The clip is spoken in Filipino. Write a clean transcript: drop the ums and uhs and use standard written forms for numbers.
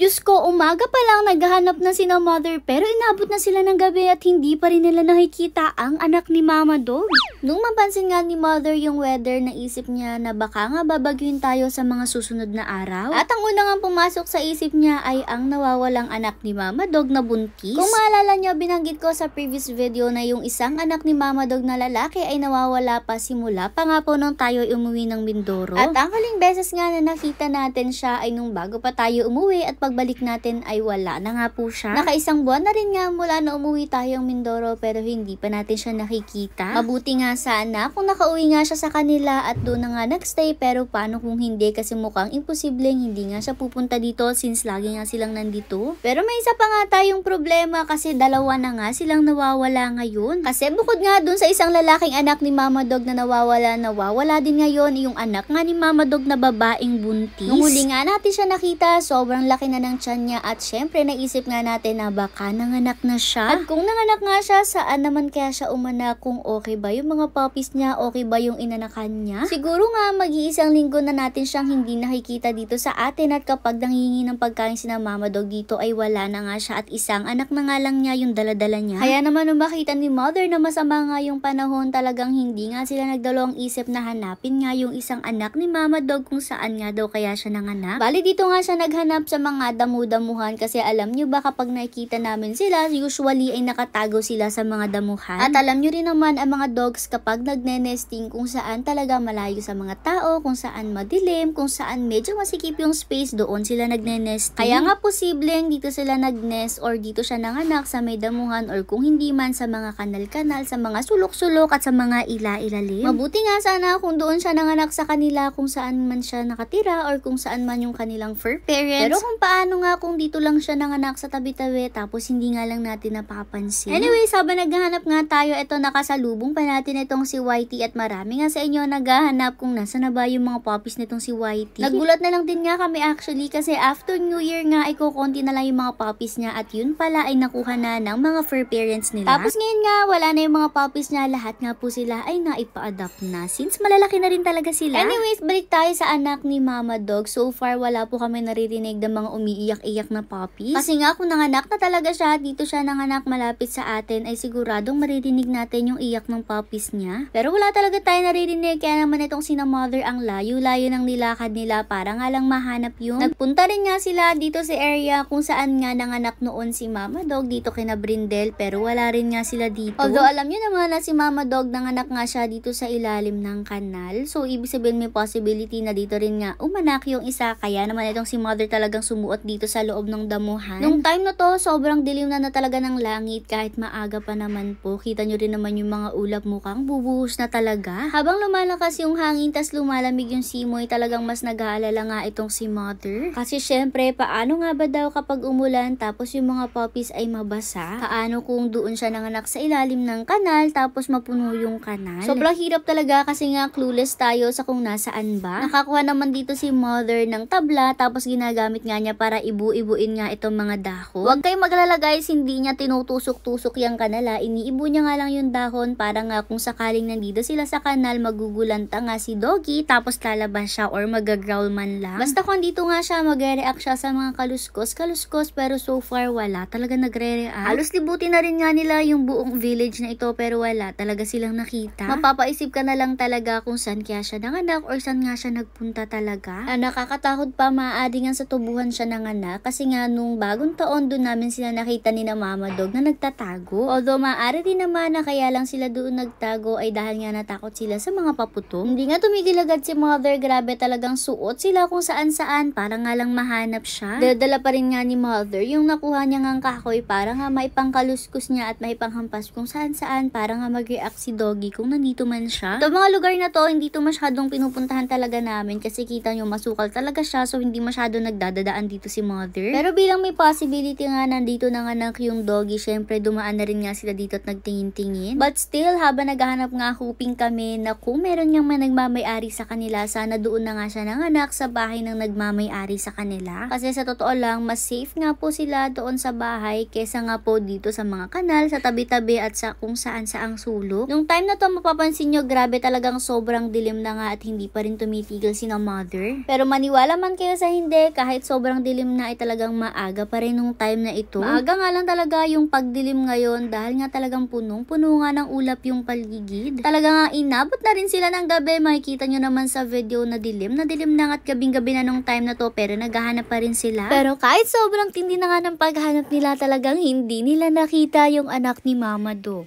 Diyos ko, umaga pa lang naghahanap na sina mother pero inabot na sila ng gabi at hindi pa rin nila nakikita ang anak ni Mama Dog. Nung mapansin nga ni mother yung weather, naisip niya na baka nga babagyuin tayo sa mga susunod na araw. At ang unang nga pumasok sa isip niya ay ang nawawalang anak ni Mama Dog na buntis. Kung maalala niyo, binanggit ko sa previous video na yung isang anak ni Mama Dog na lalaki ay nawawala pa simula pa nga po nung tayo umuwi ng Mindoro. At ang huling beses nga na nakita natin siya ay nung bago pa tayo umuwi at pagbalik natin ay wala na nga po siya. Nakaisang buwan na rin nga mula na umuwi tayong Mindoro pero hindi pa natin siya nakikita. Mabuti nga sana kung nakauwi nga siya sa kanila at doon na nga nagstay, pero paano kung hindi, kasi mukhang imposibleng hindi nga siya pupunta dito since lagi nga silang nandito. Pero may isa pa nga tayong problema kasi dalawa na nga silang nawawala ngayon. Kasi bukod nga dun sa isang lalaking anak ni Mama Dog na nawawala din ngayon yung anak nga ni Mama Dog na babaeng buntis. Nung huli nga natin siya nakita, sobrang laki na ng tiyan niya at syempre naisip nga natin na baka nanganak na siya. At kung nanganak nga siya, saan naman kaya siya umanak, kung okay ba yung mga puppies niya, okay ba yung inanakan niya? Siguro nga mag-iisang linggo na natin siyang hindi nakikita dito sa atin at kapag nanghingi ng pagkain sina Mama Dog dito ay wala na nga siya at isang anak na nga lang niya yung daladala niya. Kaya naman nung makita ni mother na masama nga yung panahon, talagang hindi nga sila nagdalawang isip na hanapin nga yung isang anak ni Mama Dog kung saan nga daw kaya siya nanganak. Bali dito nga siya naghanap sa mga damu-damuhan kasi alam nyo ba kapag nakikita namin sila, usually ay nakatago sila sa mga damuhan. At alam nyo rin naman ang mga dogs kapag nagnenesting kung saan talaga malayo sa mga tao, kung saan madilim, kung saan medyo masikip yung space, doon sila nagnenesting. Kaya nga posibleng dito sila nagnest or dito siya nanganak sa may damuhan or kung hindi man sa mga kanal-kanal, sa mga sulok-sulok at sa mga ila-ilalim. Mabuti nga sana kung doon siya nanganak sa kanila kung saan man siya nakatira or kung saan man yung kanilang fur parents. Pero kung paano nga kung dito lang siya nanganak sa tabi-tabi tapos hindi nga lang natin napapansin. Anyways, habang naghahanap nga tayo, ito nakasalubong pa natin itong si Whitey at marami nga sa inyo naghahanap kung nasa na ba yung mga puppies nitong si Whitey. Nagulat na lang din nga kami actually kasi after New Year nga ay kukunti na lang yung mga puppies niya at yun pala ay nakuha na ng mga fur parents nila. Tapos ngayon nga wala na yung mga puppies niya, lahat nga po sila ay naipa-adopt na since malalaki na rin talaga sila. Anyways, balik tayo sa anak ni Mama Dog. So far wala po kami naririnig ng mga umiiyak-iyak na puppies. Kasi nga kung nanganak na talaga siya, dito siya nanganak malapit sa atin, ay siguradong maririnig natin yung iyak ng puppies niya. Pero wala talaga tayo naririnig, kaya naman itong sina mother ang layo-layo ng nilakad nila para nga lang mahanap yun. Nagpunta rin nga sila dito sa area kung saan nga nanganak noon si Mama Dog, dito kina Brindel, pero wala rin nga sila dito. Although alam nyo naman na si Mama Dog nanganak nga siya dito sa ilalim ng kanal, so ibig sabihin may possibility na dito rin nga umanak yung isa, kaya naman itong si mother talagang sumuot dito sa loob ng damuhan. Nung time na to, sobrang dilim na talaga ng langit kahit maaga pa naman po. Kita nyo rin naman yung mga ulap mukhang bubuhos na talaga. Habang lumalakas yung hangin tas lumalamig yung simoy, talagang mas nag-aalala nga itong si mother. Kasi syempre, paano nga ba daw kapag umulan tapos yung mga puppies ay mabasa? Paano kung doon siya nanganak sa ilalim ng kanal tapos mapuno yung kanal? Sobrang hirap talaga kasi nga clueless tayo sa kung nasaan ba. Nakakuha naman dito si mother ng tabla tapos ginagamit nga niya para ibu-ibuin nga itong mga dahon. Huwag kayong maglalagay, guys, hindi niya tinutusok-tusok yung kanala. Iniibo niya nga lang yung dahon para nga kung sakaling nandito sila sa kanal, magugulanta nga si Doggy tapos lalabas siya or magagrowl man lang. Basta kung dito nga siya, magre-react siya sa mga kaluskos pero so far wala talaga nagre-react. Halos libutin na rin nga nila yung buong village na ito pero wala talaga silang nakita. Mapapaisip ka na lang talaga kung saan kaya siya nanganak or saan nga siya nagpunta talaga. Nakakatakot pa, maaari nga sa tubuhan siya nanganak kasi nga nung bagong taon doon namin sila nakita ni na Mama Dog na nagtatago. Although maaari din naman na kaya lang sila doon nagtago ay dahil nga natakot sila sa mga paputong. Hindi nga tumigil agad si mother, grabe talagang suot sila kung saan-saan para nga lang mahanap siya. Dala pa rin nga ni mother yung nakuha niya ngang kahoy para nga maipangkaluskus niya at maipanghampas kung saan-saan para nga mag-react si Doggy kung nandito man siya. Ito mga lugar na to, hindi to masyadong pinupuntahan talaga namin kasi kita nyo masukal talaga siya, so hindi masyado nagdadadaan dito si mother. Pero bilang may possibility nga nandito nanganak yung Doggy, syempre dumaan na rin nga sila dito at nagtingin-tingin. But still, habang naghahanap nga, hoping kami na kung meron niyang may nagmamay-ari sa kanila, sana doon na nga siya nanganak sa bahay ng nagmamay-ari sa kanila. Kasi sa totoo lang, mas safe nga po sila doon sa bahay kesa nga po dito sa mga kanal, sa tabi-tabi at sa kung saan saang sulok. Nung time na to, mapapansin nyo, grabe talagang sobrang dilim na nga at hindi pa rin tumitigil si na mother. Pero maniwala man kayo sa hindi, kahit sobrang dilim madilim na ay talagang maaga pa rin nung time na ito. Maaga nga lang talaga yung pagdilim ngayon dahil nga talagang punong-puno nga ng ulap yung paligid. Talaga nga inabot na rin sila ng gabi. Makikita nyo naman sa video na dilim na nga at gabing-gabi na nung time na to pero naghahanap pa rin sila. Pero kahit sobrang tindi na nga ng paghanap nila talagang hindi nila nakita yung anak ni Mama Dog.